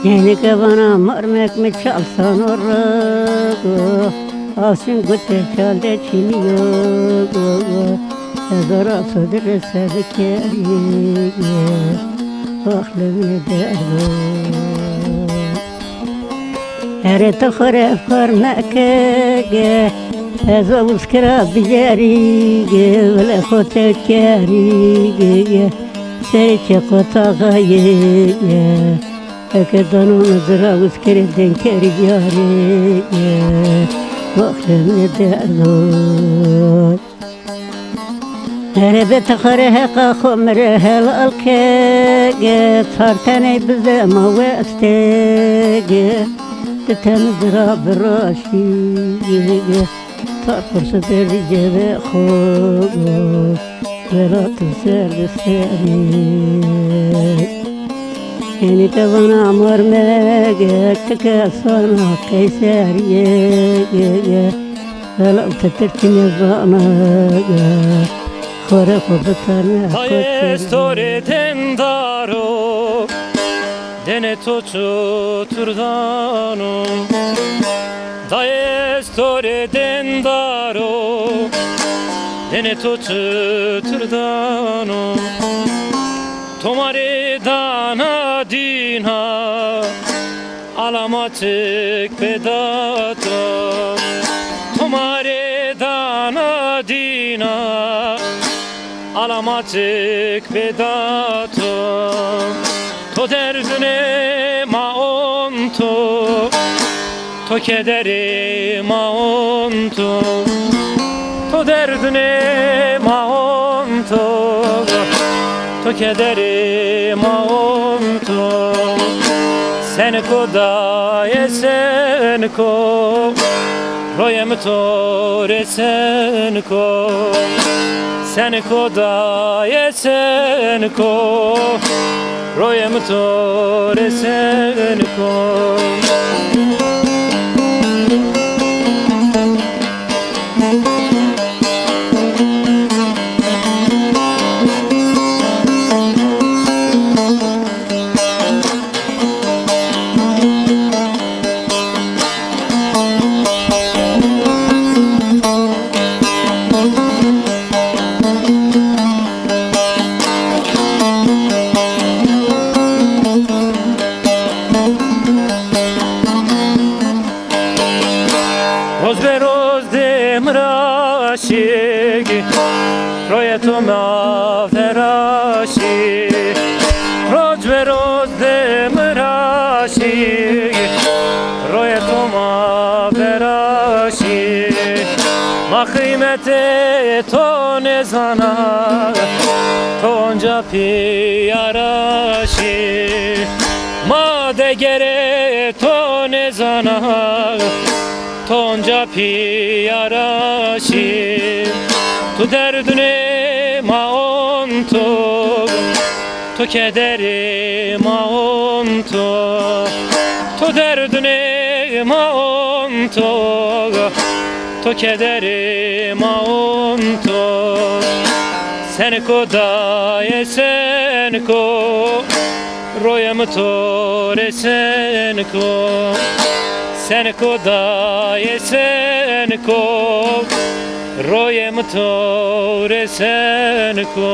Yeni bana marmek mi çalsan orada, alsın götür çal de çiniyor. Ezara södür sevkeri, aklımı derdi. Her tahrif karnake, ezavuz kira bijeri, vele khotet keri, serçe kotagaye. Ekedanın zıravuz kereden keriyare, aklımı derdi. Erebet خرهق خمره هلال که ترتنی بزم وقته تن دراب راشی تا فرصت دیگه خوب ولا تسر سری اینی که بنا مرمگه که سنا کیسریه ولا تترکنی زانگه Daje storie tendaro, dene toču turdano. Daje storie tendaro, dene toču turdano. Tomare dana dina, alamatik pedato. Tomare dana dina, alamatik pedato. To derdine maonto, to kederi maonto. To derdine maonto, to kederi maonto. Senko daye senko, royem tore senko. Senko daye senko, royem tore senko. Roz be roz demraşik, royetuma feraşik. Roz be roz demraşik, royetuma feraşik. Ma kıymete to ne zana, tonca piyaraşik. Ma degere to ne zana, tonca piyaraşi. Tu derdine maonto, tu kederi maonto. Tu derdine maonto, tu kederi maonto. Senko daye senko, royem tore senko. Senko daye senko, royem tore senko.